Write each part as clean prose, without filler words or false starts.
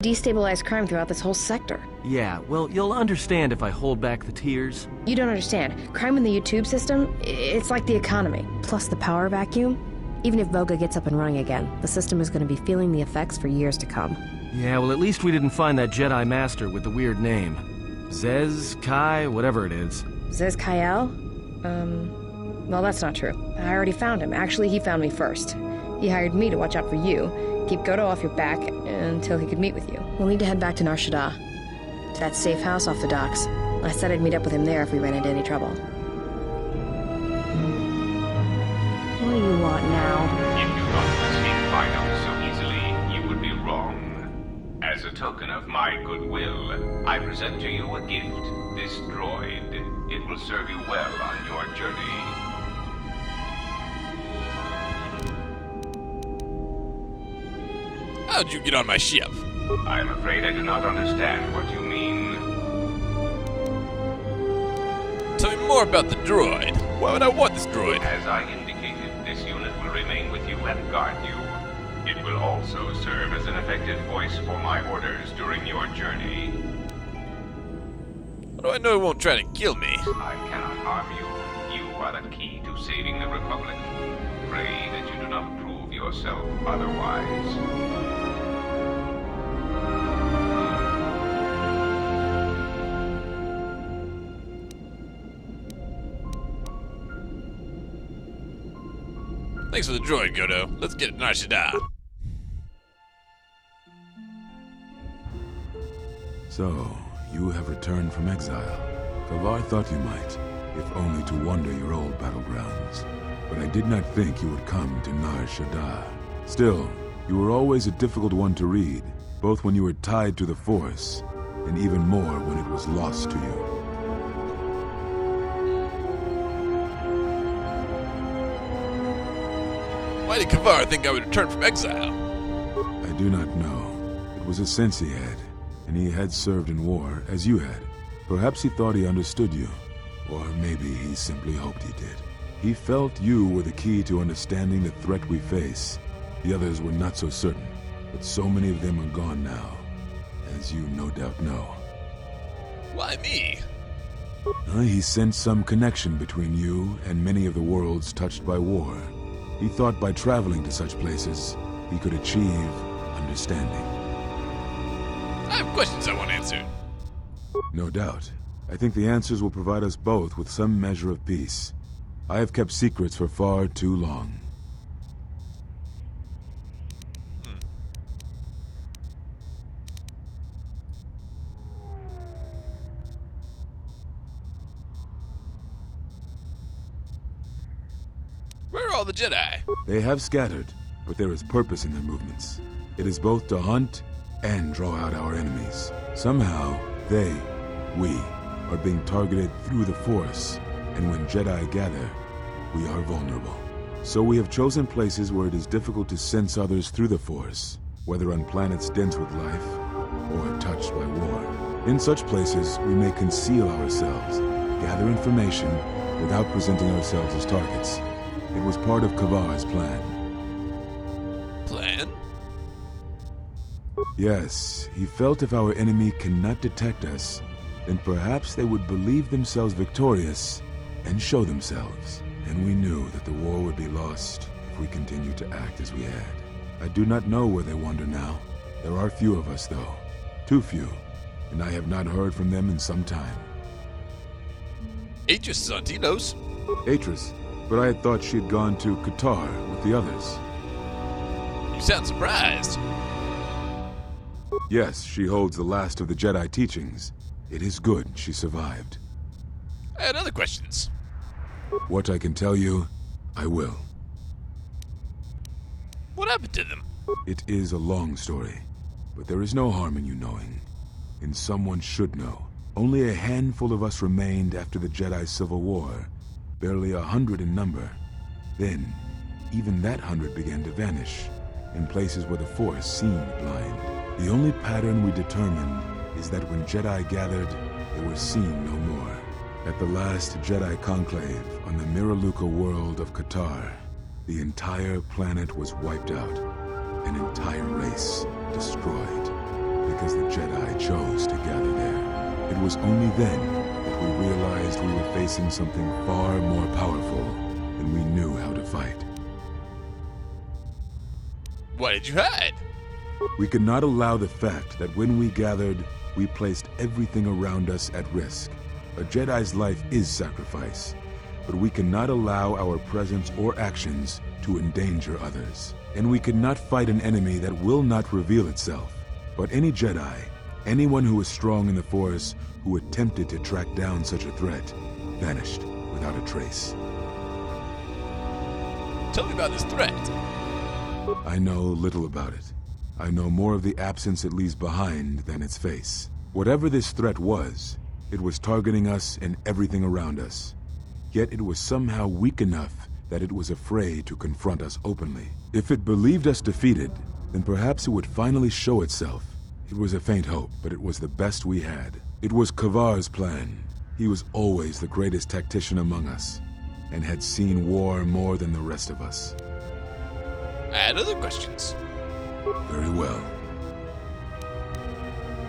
destabilized crime throughout this whole sector. Yeah, well, you'll understand if I hold back the tears. You don't understand. Crime in the YouTube system, it's like the economy. Plus the power vacuum. Even if Voga gets up and running again, the system is going to be feeling the effects for years to come. Yeah, well, at least we didn't find that Jedi Master with the weird name. Zez, Kai, whatever it is. Zez Kyle? Well, that's not true. I already found him. Actually, he found me first. He hired me to watch out for you, keep KotOR off your back until he could meet with you. We'll need to head back to Nar Shaddaa, to that safe house off the docks. I said I'd meet up with him there if we ran into any trouble. What do you want now? If you thought escape finals so easily, you would be wrong. As a token of my goodwill, I present to you a gift, this droid. It will serve you well on your journey. How'd you get on my ship? I'm afraid I do not understand what you mean. Tell me more about the droid. Why would I want this droid? As I indicated, this unit will remain with you and guard you. It will also serve as an effective voice for my orders during your journey. How do I know it won't try to kill me? I cannot harm you. You are the key to saving the Republic. Pray that you do not prove yourself otherwise. Thanks for the droid, KotOR. Let's get Nar Shaddaa. So, you have returned from exile. KotOR thought you might, if only to wander your old battlegrounds. But I did not think you would come to Nar Shaddaa. Still, you were always a difficult one to read, both when you were tied to the Force, and even more when it was lost to you. Why did KotOR think I would return from exile? I do not know. It was a sense he had, and he had served in war, as you had. Perhaps he thought he understood you, or maybe he simply hoped he did. He felt you were the key to understanding the threat we face. The others were not so certain, but so many of them are gone now, as you no doubt know. Why me? He sensed some connection between you and many of the worlds touched by war. He thought by traveling to such places, he could achieve understanding. I have questions I want answered. No doubt. I think the answers will provide us both with some measure of peace. I have kept secrets for far too long. Where are all the Jedi? They have scattered, but there is purpose in their movements. It is both to hunt and draw out our enemies. Somehow, we, are being targeted through the Force, and when Jedi gather, we are vulnerable. So we have chosen places where it is difficult to sense others through the Force, whether on planets dense with life, or touched by war. In such places, we may conceal ourselves, gather information, without presenting ourselves as targets. It was part of KotOR's plan. Plan? Yes, he felt if our enemy cannot detect us, then perhaps they would believe themselves victorious and show themselves. And we knew that the war would be lost if we continued to act as we had. I do not know where they wander now. There are few of us, though. Too few. And I have not heard from them in some time. Atris is on Tito's. Atris? But I had thought she had gone to KotOR with the others. You sound surprised. Yes, she holds the last of the Jedi teachings. It is good she survived. I had other questions. What I can tell you, I will. What happened to them? It is a long story, but there is no harm in you knowing. And someone should know. Only a handful of us remained after the Jedi Civil War, barely 100 in number. Then, even that 100 began to vanish, in places where the Force seemed blind. The only pattern we determined is that when Jedi gathered, they were seen no more. At the last Jedi conclave on the Miraluka world of KotOR, the entire planet was wiped out, an entire race destroyed. because the Jedi chose to gather there. It was only then that we realized we were facing something far more powerful than we knew how to fight. Why did you hide? We could not allow the fact that when we gathered, we placed everything around us at risk. A Jedi's life is sacrifice, but we cannot allow our presence or actions to endanger others. And we could not fight an enemy that will not reveal itself. But any Jedi, anyone who was strong in the Force, who attempted to track down such a threat, vanished without a trace. Tell me about this threat. I know little about it. I know more of the absence it leaves behind than its face. Whatever this threat was, it was targeting us and everything around us. Yet it was somehow weak enough that it was afraid to confront us openly. If it believed us defeated, then perhaps it would finally show itself. It was a faint hope, but it was the best we had. It was KotOR's plan. He was always the greatest tactician among us, and had seen war more than the rest of us. I had other questions. Very well.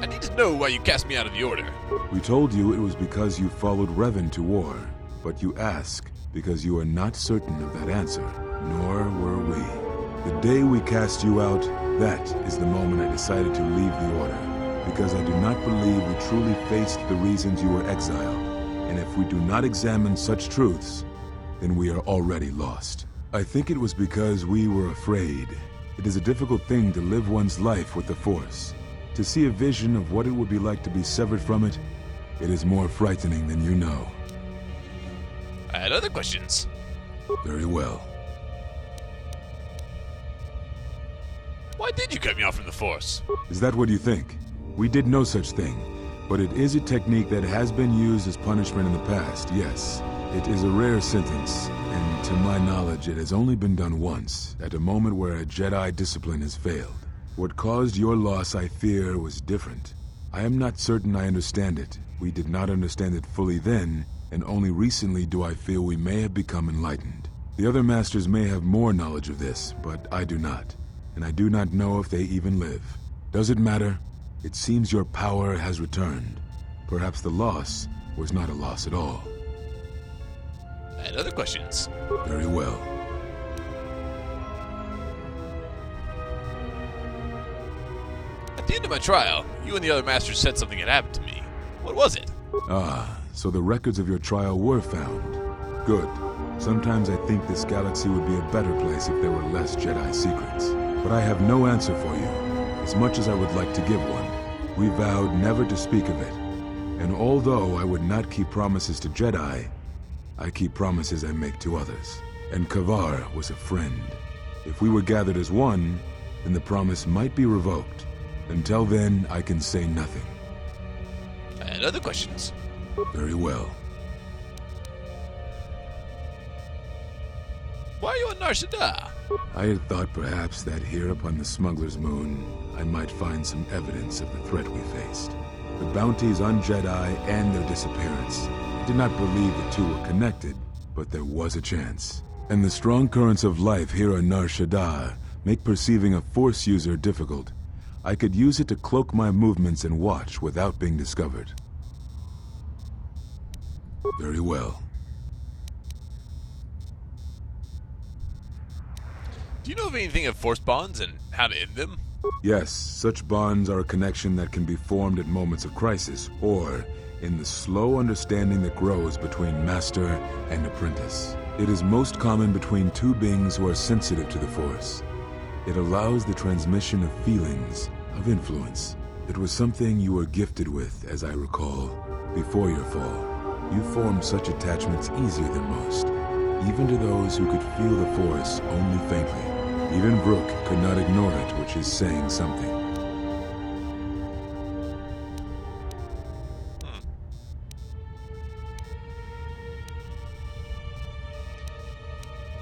I need to know why you cast me out of the Order. We told you it was because you followed Revan to war, but you ask because you are not certain of that answer, nor were we. The day we cast you out, that is the moment I decided to leave the Order, because I do not believe we truly faced the reasons you were exiled, and if we do not examine such truths, then we are already lost. I think it was because we were afraid. It is a difficult thing to live one's life with the Force. To see a vision of what it would be like to be severed from it, it is more frightening than you know. I had other questions. Very well. Why did you cut me off from the Force? Is that what you think? We did no such thing, but it is a technique that has been used as punishment in the past, yes. It is a rare sentence, and to my knowledge it has only been done once, at a moment where a Jedi discipline has failed. What caused your loss, I fear, was different. I am not certain I understand it. We did not understand it fully then, and only recently do I feel we may have become enlightened. The other masters may have more knowledge of this, but I do not, and I do not know if they even live. Does it matter? It seems your power has returned. Perhaps the loss was not a loss at all. I had other questions. Very well. At the end of my trial, you and the other masters said something had happened to me. What was it? Ah, so the records of your trial were found. Good. Sometimes I think this galaxy would be a better place if there were less Jedi secrets. But I have no answer for you, as much as I would like to give one. We vowed never to speak of it. And although I would not keep promises to Jedi, I keep promises I make to others. And KotOR was a friend. If we were gathered as one, then the promise might be revoked. Until then, I can say nothing. I had other questions. Very well. Why are you on Nar Shaddaa? I had thought perhaps that here upon the Smuggler's Moon, I might find some evidence of the threat we faced. The bounties on Jedi and their disappearance. I did not believe the two were connected, but there was a chance. And the strong currents of life here on Nar Shaddaa make perceiving a Force user difficult. I could use it to cloak my movements and watch without being discovered. Very well. Do you know of anything of Force bonds and how to end them? Yes, such bonds are a connection that can be formed at moments of crisis, or in the slow understanding that grows between master and apprentice. It is most common between two beings who are sensitive to the Force. It allows the transmission of feelings, of influence. It was something you were gifted with, as I recall, before your fall. You formed such attachments easier than most, even to those who could feel the Force only faintly. Even Brooke could not ignore it, which is saying something.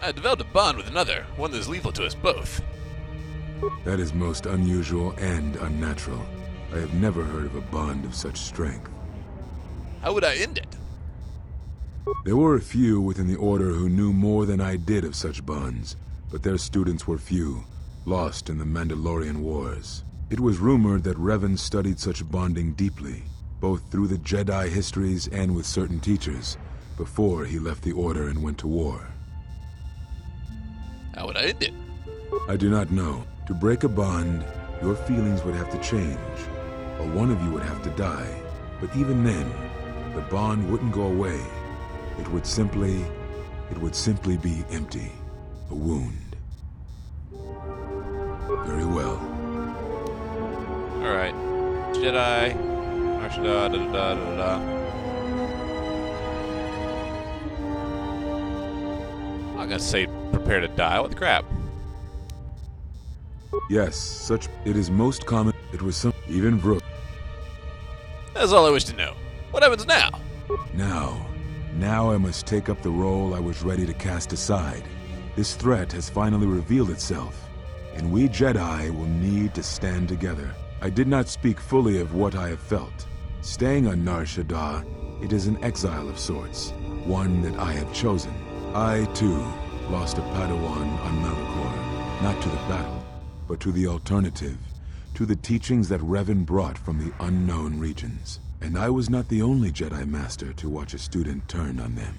I developed a bond with another, one that is lethal to us both. That is most unusual and unnatural. I have never heard of a bond of such strength. How would I end it? There were a few within the Order who knew more than I did of such bonds, but their students were few, lost in the Mandalorian Wars. It was rumored that Revan studied such bonding deeply, both through the Jedi histories and with certain teachers, before he left the Order and went to war. How would I end it? I do not know. To break a bond, your feelings would have to change, or one of you would have to die. But even then, the bond wouldn't go away. It would simply be empty. A wound. Very well. Alright. Jedi. Nar Shaddaa, da-da-da-da-da. I'm gonna say prepare to die. What the crap? Yes, it is most common. It was even Brooke. That's all I wish to know. What happens now? Now I must take up the role I was ready to cast aside. This threat has finally revealed itself, and we Jedi will need to stand together. I did not speak fully of what I have felt. Staying on Nar Shaddaa, it is an exile of sorts, one that I have chosen. I, too, lost a Padawan on Malachor, not to the battle, but to the alternative, to the teachings that Revan brought from the unknown regions. And I was not the only Jedi Master to watch a student turn on them.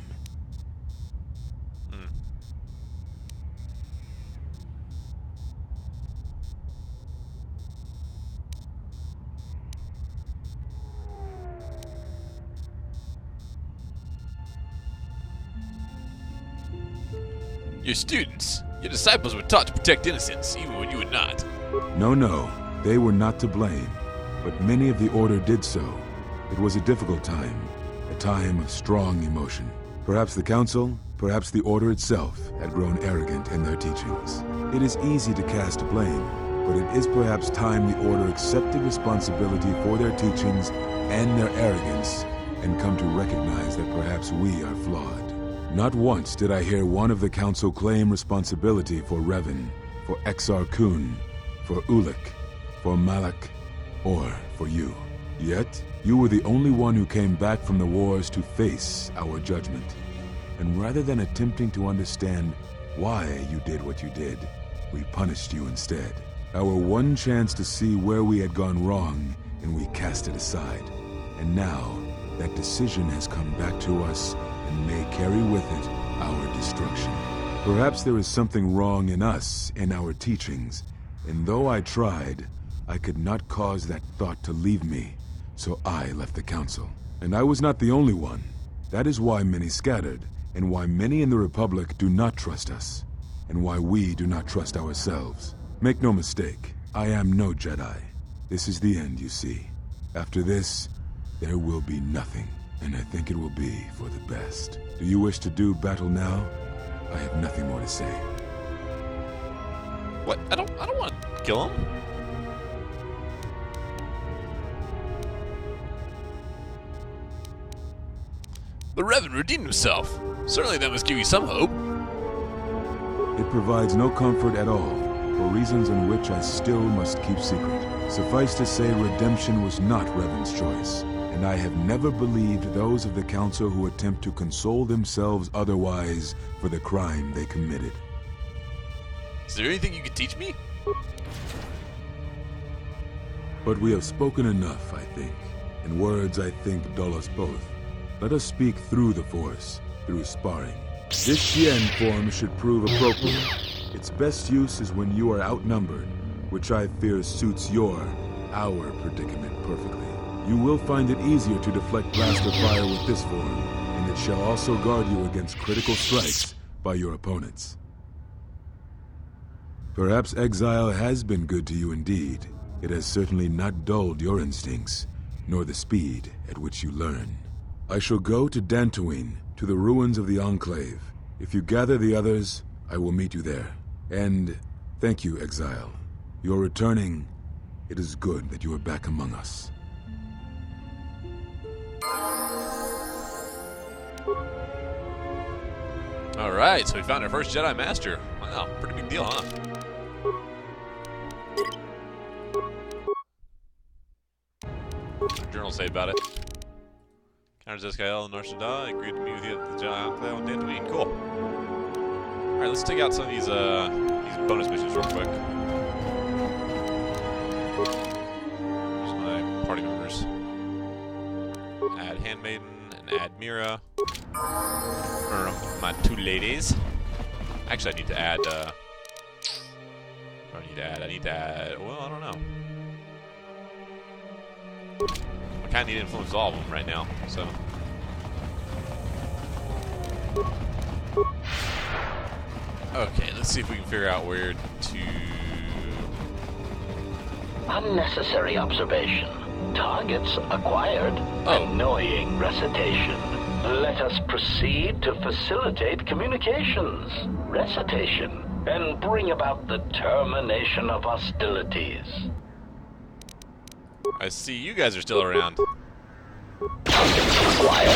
Your students, your disciples were taught to protect innocents, even when you were not. No, they were not to blame, but many of the Order did so. It was a difficult time, a time of strong emotion. Perhaps the Council, perhaps the Order itself, had grown arrogant in their teachings. It is easy to cast blame, but it is perhaps time the Order accepted responsibility for their teachings and their arrogance, and come to recognize that perhaps we are flawed. Not once did I hear one of the Council claim responsibility for Revan, for Exar Kun, for Ulic, for Malak, or for you. Yet, you were the only one who came back from the wars to face our judgment. And rather than attempting to understand why you did what you did, we punished you instead. Our one chance to see where we had gone wrong, and we cast it aside. And now, that decision has come back to us and may carry with it our destruction. Perhaps there is something wrong in us and our teachings, and though I tried, I could not cause that thought to leave me, so I left the Council. And I was not the only one. That is why many scattered, and why many in the Republic do not trust us, and why we do not trust ourselves. Make no mistake, I am no Jedi. This is the end, you see. After this, there will be nothing. And I think it will be for the best. Do you wish to do battle now? I have nothing more to say. What? I don't want to kill him. The Revan redeemed himself. Certainly that must give you some hope. It provides no comfort at all, for reasons in which I still must keep secret. Suffice to say, redemption was not Revan's choice. And I have never believed those of the Council who attempt to console themselves otherwise for the crime they committed. Is there anything you could teach me? But we have spoken enough, I think. And words, I think, dull us both. Let us speak through the Force, through sparring. This Xian form should prove appropriate. Its best use is when you are outnumbered, which I fear suits our predicament perfectly. You will find it easier to deflect blaster fire with this form, and it shall also guard you against critical strikes by your opponents. Perhaps exile has been good to you indeed. It has certainly not dulled your instincts, nor the speed at which you learn. I shall go to Dantooine, to the ruins of the Enclave. If you gather the others, I will meet you there. And thank you, Exile. You're returning. It is good that you are back among us. Alright, so we found our first Jedi Master. Wow, pretty big deal, huh? Journal say about it. Counters SKL and Nar Shaddaa. Agreed to meet with you at the Jedi Enclave on Dantooine. Cool. Alright, let's take out some of these bonus missions real quick. party members. Add Handmaiden and add Mira. Or my 2 ladies. Actually, I need to add. What do I need to add? I need to add. Well, I don't know. I kind of need to influence all of them right now, so. Okay, let's see if we can figure out where to. Unnecessary observation. Targets acquired. Annoying recitation. Let us proceed to facilitate communications. Recitation. And bring about the termination of hostilities. I see you guys are still around. Targets acquired.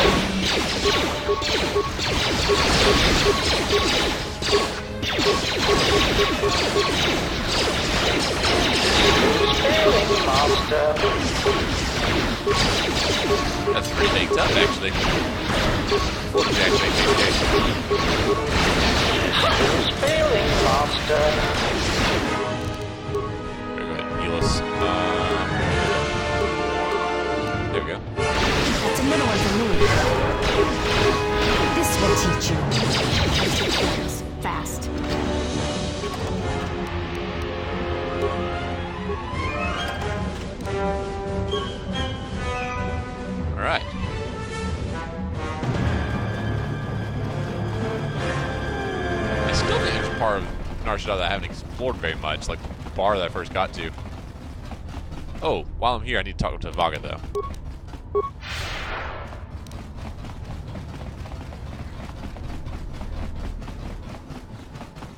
Failing master. That's pretty baked up, actually. What is actually Systems failing master. Go ahead and heal us. There we go. That's another one for me. This will teach you. Take care of this fast. Alright. I still think there's part of Nar Shaddaa that I haven't explored very much, like the bar that I first got to. Oh, while I'm here, I need to talk to Vaga, though.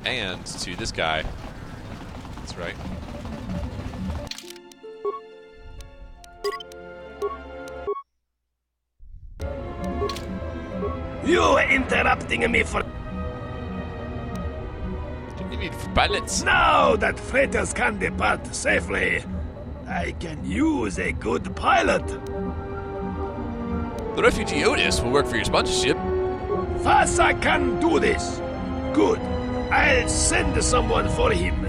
And to this guy. That's right. You are interrupting me for... Do you need pilots? Now that freighters can depart safely, I can use a good pilot. The refugee Otis will work for your sponsorship. Pazaak can do this. Good. I'll send someone for him.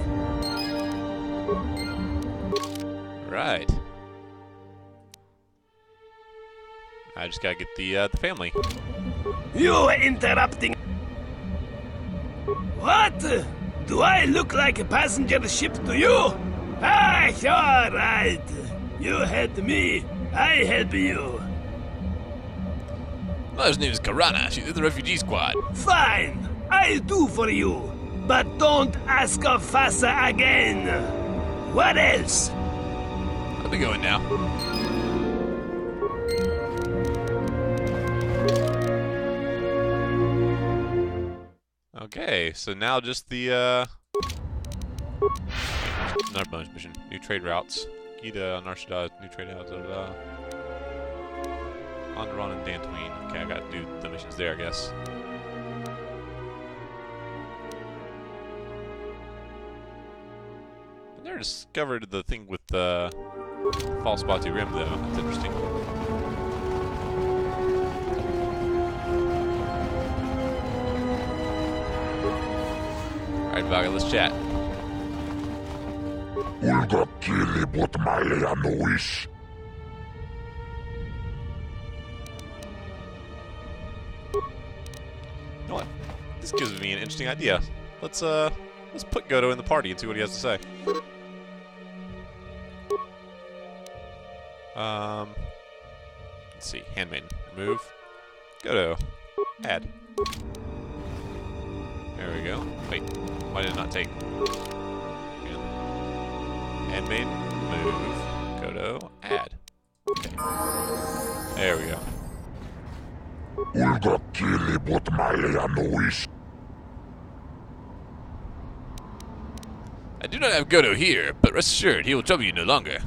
Right. I just gotta get the family. You are interrupting... What? Do I look like a passenger ship to you? Ah, all right. You help me, I help you. Mother's name is Karana. She's in the refugee squad. Fine, I'll do for you. But don't ask of Fasa again. What else? I'll be going now. Okay, so now just the another bonus mission. New trade routes. Gita, Nar Shaddaa, new trade routes. Onderon and Dantooine. Okay, I gotta do the missions there, I guess. I never discovered the thing with the false Batu Rim, though. That's interesting. Alright, Vaga, let's chat. You know what? This gives me an interesting idea. Let's put Goto in the party and see what he has to say. Let's see. Handmaiden. Remove. Goto. Add. There we go. Wait. Why did it not take? Handmaiden. Move. Goto. Add. Okay. There we go. I do not have Goto here, but rest assured, he will trouble you no longer.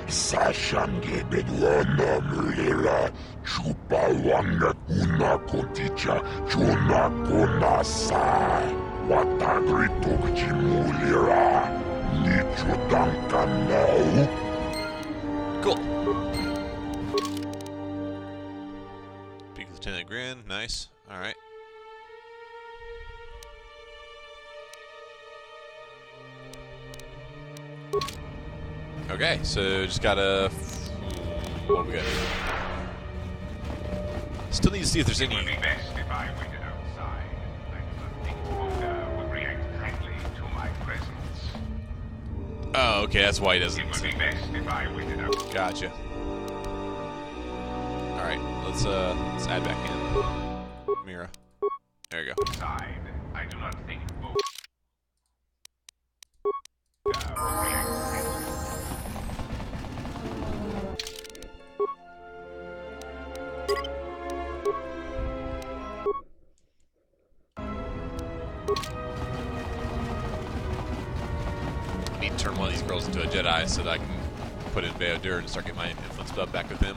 Sashange bedwana mulela chupa wanga kuna konticha chuna konasa Cool. Big Lieutenant Grin, nice. Alright. Okay, so just gotta... What do we got? Still need to see if there's any... It would be best if I waited outside. I do not think KotOR would react kindly to my presence. Oh, okay, that's why he doesn't... It would be best if I waited outside. Gotcha. Alright, let's add back in Mira. There you go. Outside, I do not think KotOR would react kindly. I need to turn one of these girls into a Jedi so that I can put in Bayodur and start getting my influence buff back with him.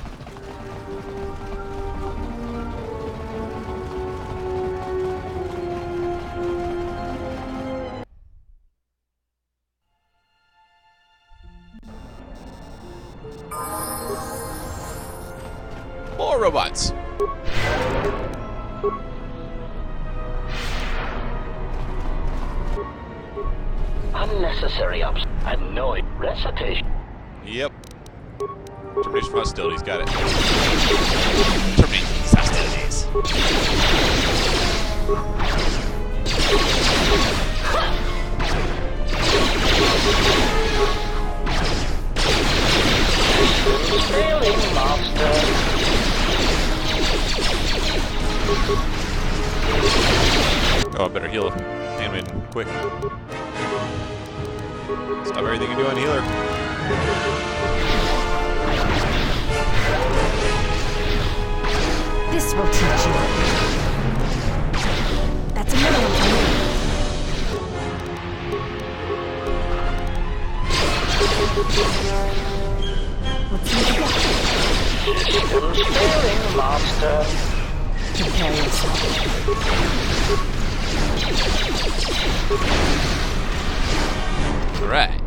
More robots. Unnecessary annoying recitation. Yep. Termination for hostilities, got it. Terminate these hostilities. Failing master. Oh, I better heal Handmaiden quick. Stop everything you're doing, healer. This will teach you. That's a minimum for me. Let's make it work. Systems failing master. Prepare yourself. Alright.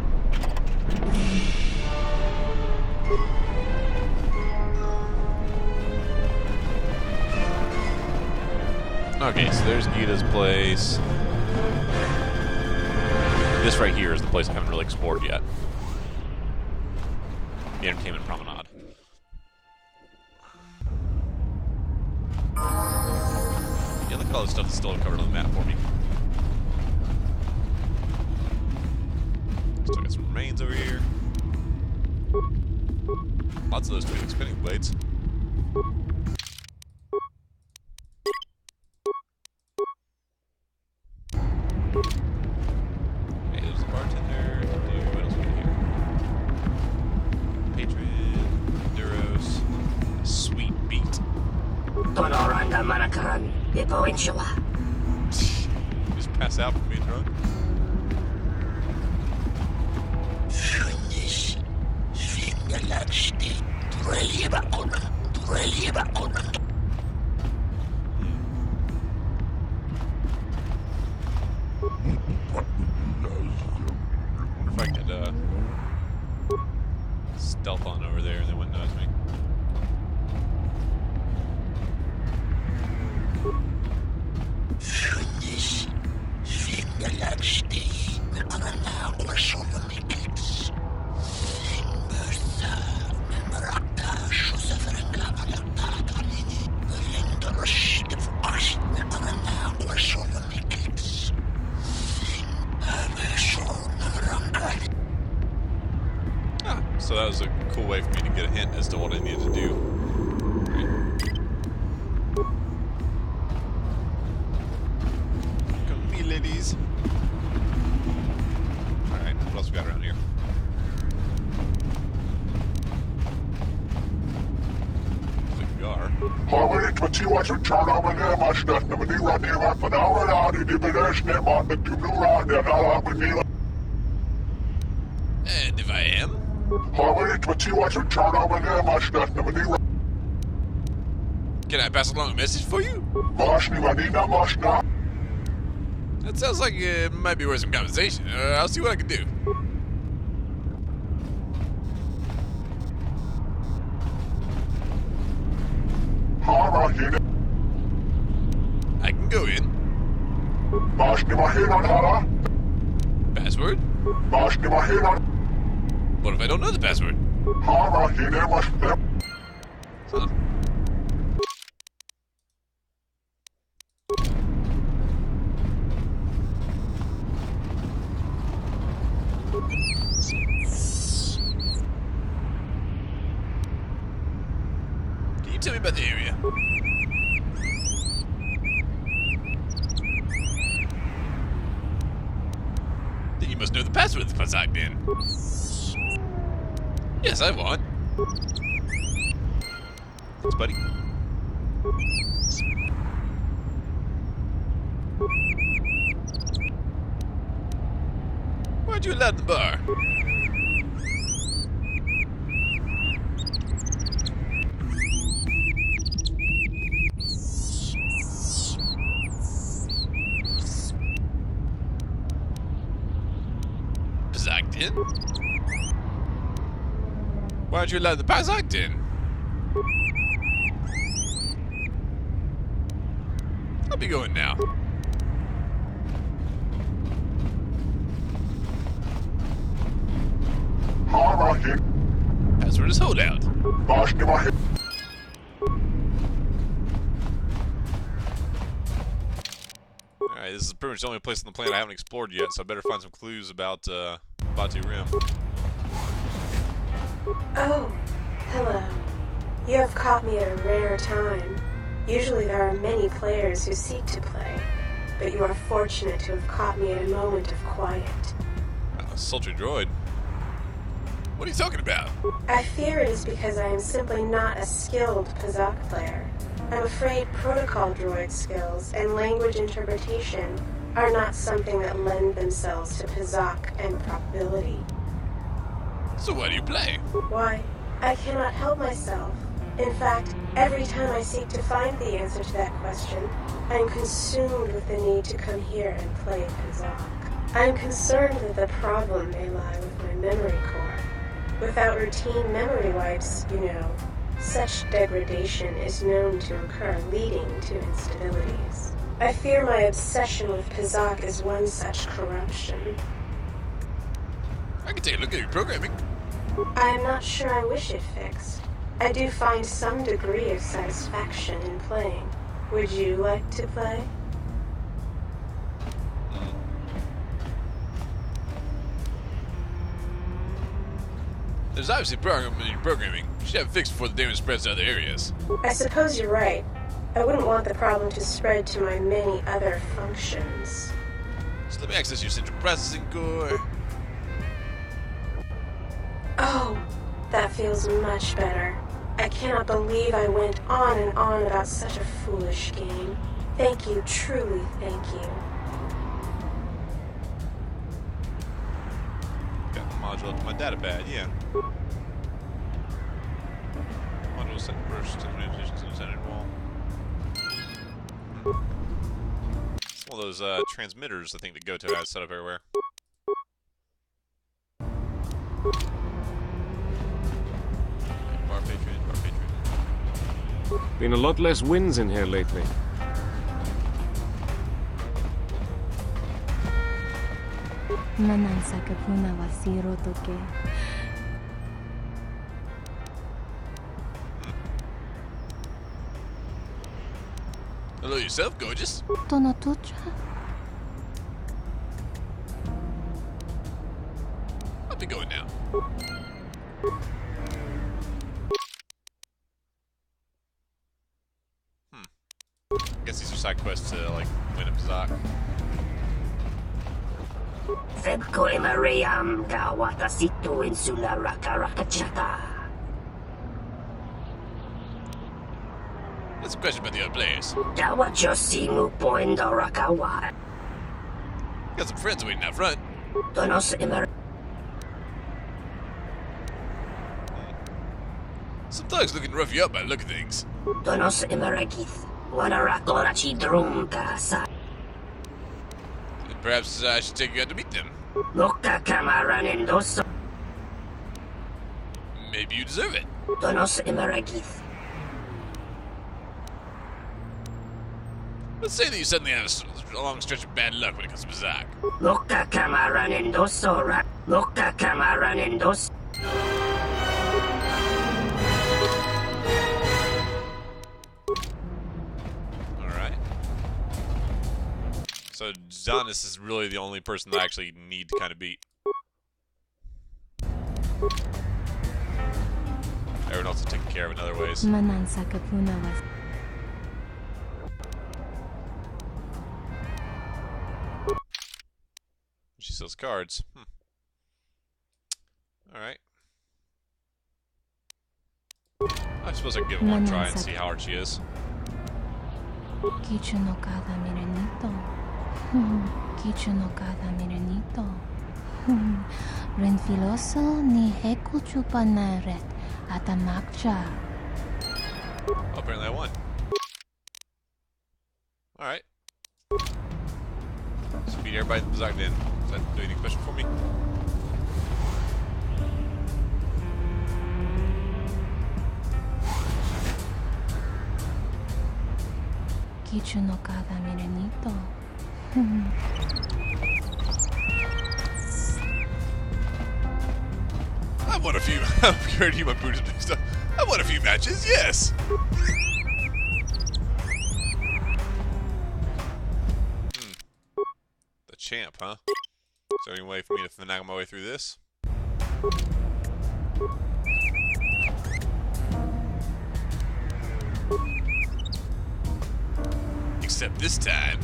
Okay, so there's Gita's place. This right here is the place I haven't really explored yet. The Entertainment Promenade. Yeah, look at all the stuff that's still covered on the map for me. Still got some remains over here. Lots of those twin spinning blades. Hey, there's a bartender. What else we got here? Patron, Duros, a sweet beat. Just pass out from being drunk. If I could stealth on over there and they wouldn't notice me. So that was a cool way for me to get a hint as to what I needed to do. Right. Come with me, ladies. Alright, what else we got around here? The Gar. And if I am? Can I pass along a message for you? That sounds like it might be worth some conversation. I'll see what I can do. I can go in. Password? What if I don't know the password? Huh. Can you tell me about the area? Then you must know the password to the Pazaak then. Yes, I want. Thanks, buddy. Why'd you allowed in the bar? Pazaak den? Why'd you allow the Pazaak den? I'll be going now. Password is holdout. Alright, this is pretty much the only place on the planet I haven't explored yet, so I better find some clues about Batu Rim. Oh, hello. You have caught me at a rare time. Usually there are many players who seek to play, but you are fortunate to have caught me at a moment of quiet. Sultry droid. What are you talking about? I fear it is because I am simply not a skilled Pazaak player. I'm afraid protocol droid skills and language interpretation are not something that lend themselves to Pazaak and probability. So why do you play? Why, I cannot help myself. In fact, every time I seek to find the answer to that question, I am consumed with the need to come here and play Pazaak. I am concerned that the problem may lie with my memory core. Without routine memory wipes, you know, such degradation is known to occur, leading to instabilities. I fear my obsession with Pazaak is one such corruption. I can take a look at your programming. I am not sure I wish it fixed. I do find some degree of satisfaction in playing. Would you like to play? There's obviously a problem in your programming. You should have it fixed before the damage spreads to other areas. I suppose you're right. I wouldn't want the problem to spread to my many other functions. So let me access your central processing core. Oh, that feels much better. I cannot believe I went on and on about such a foolish game. Thank you, truly thank you. Got the module up to my data pad, yeah. Module set first, transitions in the centered wall. It's one of those transmitters, I think, that KotOR has set up everywhere. Bar patron, bar patron. Been a lot less winds in here lately. Hello yourself, gorgeous. I'll be going now. I guess these are side quests to, like, win a Pazaak. That's a question about the other players. Got some friends waiting out front. Some thugs looking to rough you up by the look of things. Perhaps I should take you out to meet them. Maybe you deserve it. Let's say that you suddenly have a long stretch of bad luck when it comes to Pazaak. Alright. So Zanis is really the only person that I actually need to kind of beat. Everyone else is taken care of in other ways. She sells cards. Alright. I suppose I can give it one try and see how hard she is. Apparently I won. Alright. So beat everybody in Pazaak then. Does that do anything special for me? I've won a few. I've heard you my boots and stuff. I've won a few matches, yes! The champ, huh? Is there any way for me to finagle my way through this? Except this time.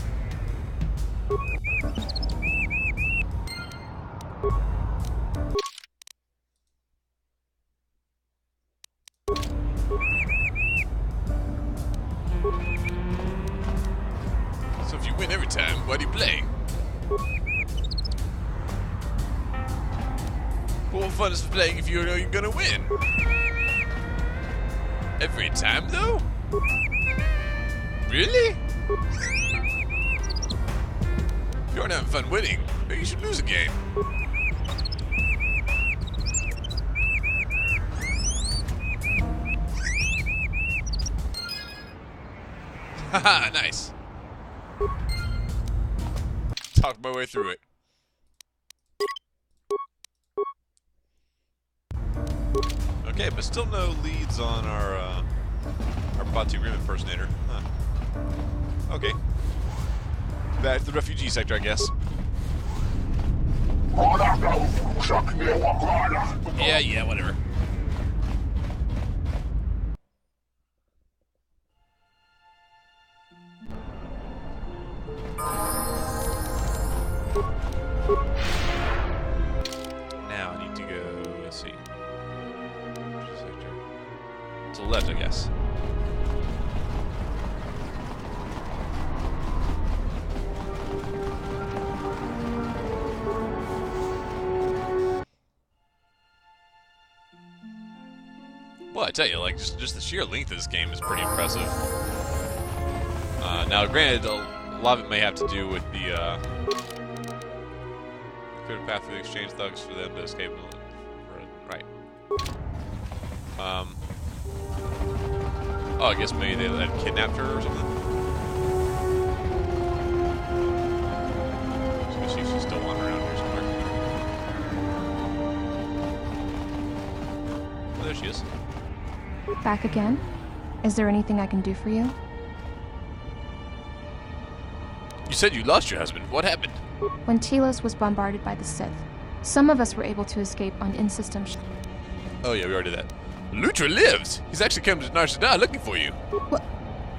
So if you win every time, why do you play? What fun is playing if you know you're gonna win? Every time, though? Really? If you aren't having fun winning, maybe you should lose a game. Haha, nice. Talk my way through it. Okay, but still no leads on our Batu Rim impersonator. Huh. Okay. Back to the refugee sector, I guess. Yeah, whatever. Now I need to go, let's see. To the left, I guess. Well, I tell you, like, just the sheer length of this game is pretty impressive. Now, granted, a lot of it may have to do with the clear path through the exchange thugs for them to escape. Right. Oh, I guess maybe they had kidnapped her or something. So she's still wandering around here somewhere. Oh, there she is. Back again? Is there anything I can do for you? You said you lost your husband. What happened? When Telos was bombarded by the Sith, some of us were able to escape on in-system Oh yeah, we already did that. Lutra lives! He's actually come to Nar Shaddaa looking for you. What?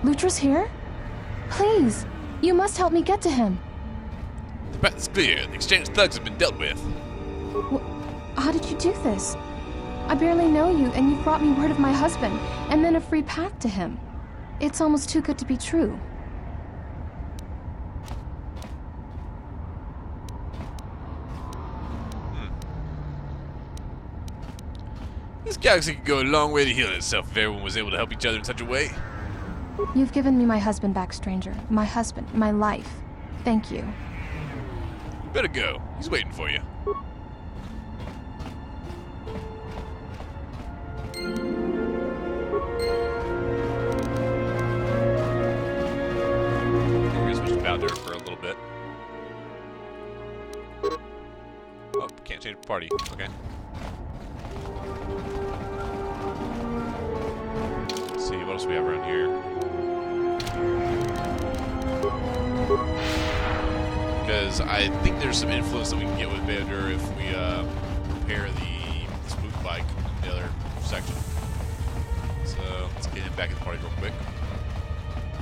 Lutra's here? Please! You must help me get to him! The path is clear. The exchange thugs have been dealt with. How did you do this? I barely know you, and you've brought me word of my husband, and then a free path to him. It's almost too good to be true. This galaxy could go a long way to heal itself if everyone was able to help each other in such a way. You've given me my husband back, stranger. My husband, my life. Thank you. Better go. He's waiting for you. I guess we'll just bow there for a little bit. Oh, can't change party. Okay. Let's see, what else we have around here? Because I think there's some influence that we can get with Vader if we repair the spook bike in the other section. So let's get him back in the party real quick.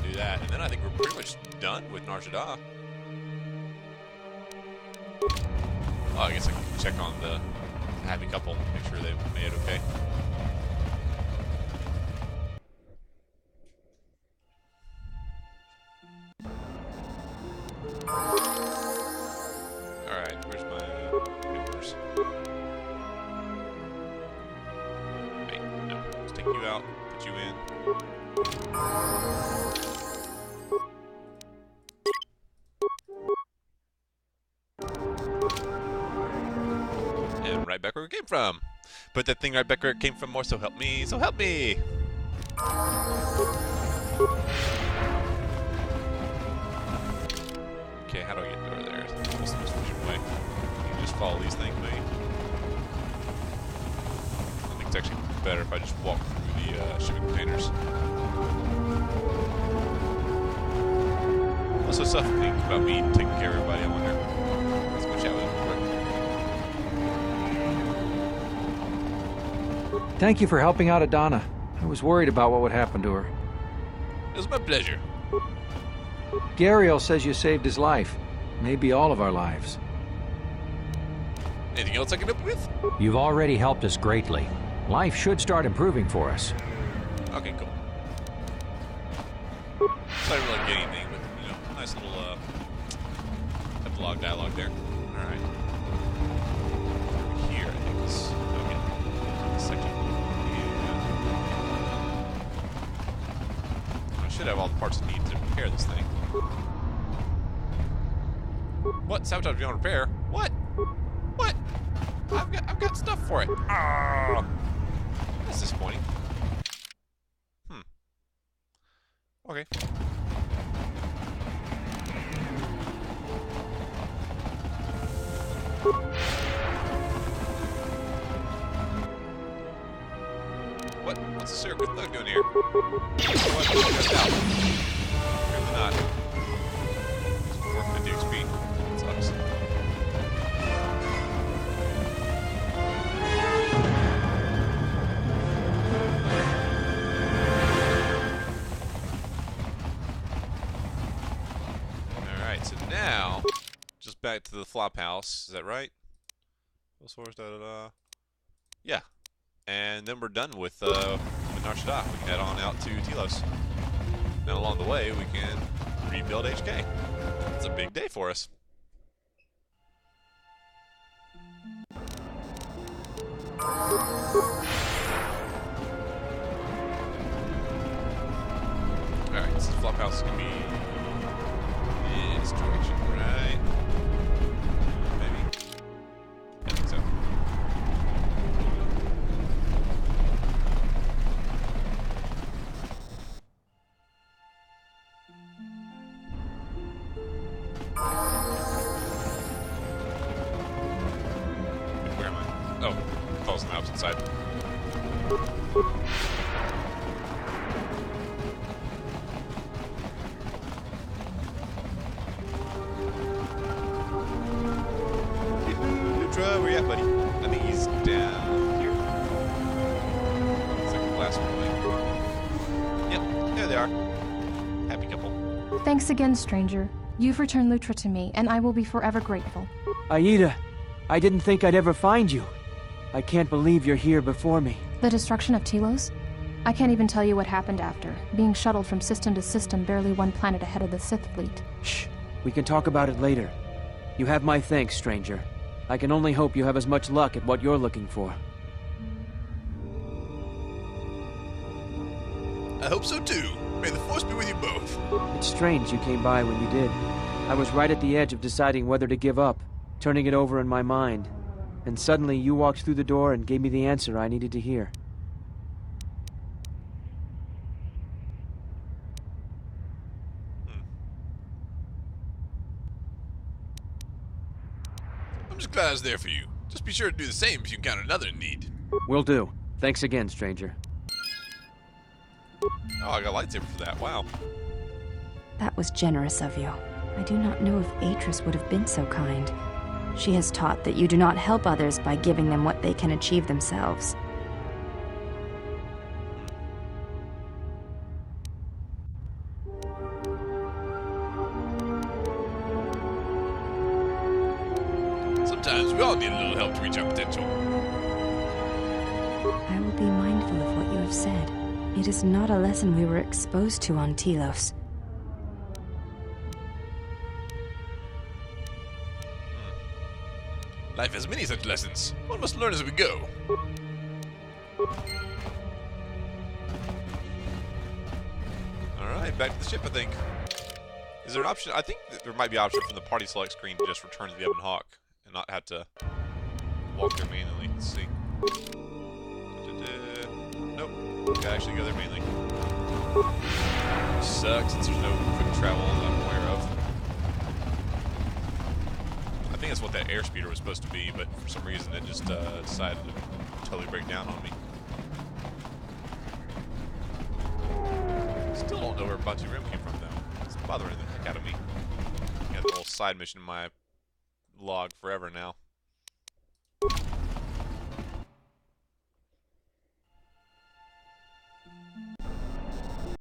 Do that, and then I think we're pretty much done with Nar Shaddaa. Oh, I guess I can check on the happy couple, make sure they made it okay. Alright, where's my papers? Wait, no. Let's take you out, put you in. And right back where we came from. Put that thing right back where it came from more, so help me, so help me! Okay, how do I get over there? What's the most efficient way? You can just follow these things, maybe? I think it's actually better if I just walk through the shipping containers. What's so something about me taking care of everybody, I wonder? Let's go chat with him real quick. Thank you for helping out Adana. I was worried about what would happen to her. It was my pleasure. Gariel says you saved his life. Maybe all of our lives. Anything else I can help you with? You've already helped us greatly. Life should start improving for us. Okay, cool. So I didn't really get anything, but, you know, nice little epilogue dialogue there. Alright. Over here, I think is... Okay. This section. Yeah. I should have all the parts I need to repair this thing. What? Sabotage beyond repair? What? What? I've got stuff for it. Ah, that's disappointing. Okay. What's the circuit thug doing here? What? Apparently not. It's working at the XP. That sucks. Alright, so now, just back to the flop house. Is that right? Source, yeah. And then we're done with Nar Shaddaa. We can head on out to Telos. Now along the way, we can rebuild HK. It's a big day for us. Alright, this flophouse is going to be in this direction, right? Maybe. I think so. Where am I? Oh, falls on the opposite side. Lutra, where you at, buddy? I think he's down here. It's like the last one. Yep, there they are. Happy couple. Thanks again, stranger. You've returned Lutra to me, and I will be forever grateful. Aida, I didn't think I'd ever find you. I can't believe you're here before me. The destruction of Telos? I can't even tell you what happened after, being shuttled from system to system barely one planet ahead of the Sith fleet. Shh, we can talk about it later. You have my thanks, stranger. I can only hope you have as much luck at what you're looking for. I hope so too. May the Force be with you both. It's strange you came by when you did. I was right at the edge of deciding whether to give up. turning it over in my mind. And suddenly you walked through the door and gave me the answer I needed to hear. I'm just glad I was there for you. Just be sure to do the same if you encounter another in need. Will do. Thanks again, stranger. Oh, I got a lightsaber for that. Wow. That was generous of you. I do not know if Atris would have been so kind. She has taught that you do not help others by giving them what they can achieve themselves. Sometimes we all need a little help to reach our potential. I will be mindful of what you have said. It is not a lesson we were exposed to on Telos. Life has many such lessons. One must learn as we go. Alright, back to the ship, I think. Is there an option? I think that there might be an option from the party select screen to just return to the Ebon Hawk and not have to walk there manually. Let's see. Nope. Gotta actually go there manually. Sucks since there's no quick travel that I'm aware of. I think that's what that airspeeder was supposed to be, but for some reason it just decided to totally break down on me. Still don't know where Batu Rim came from, though. It's bothering the heck out of me. I got a little side mission in my log forever now.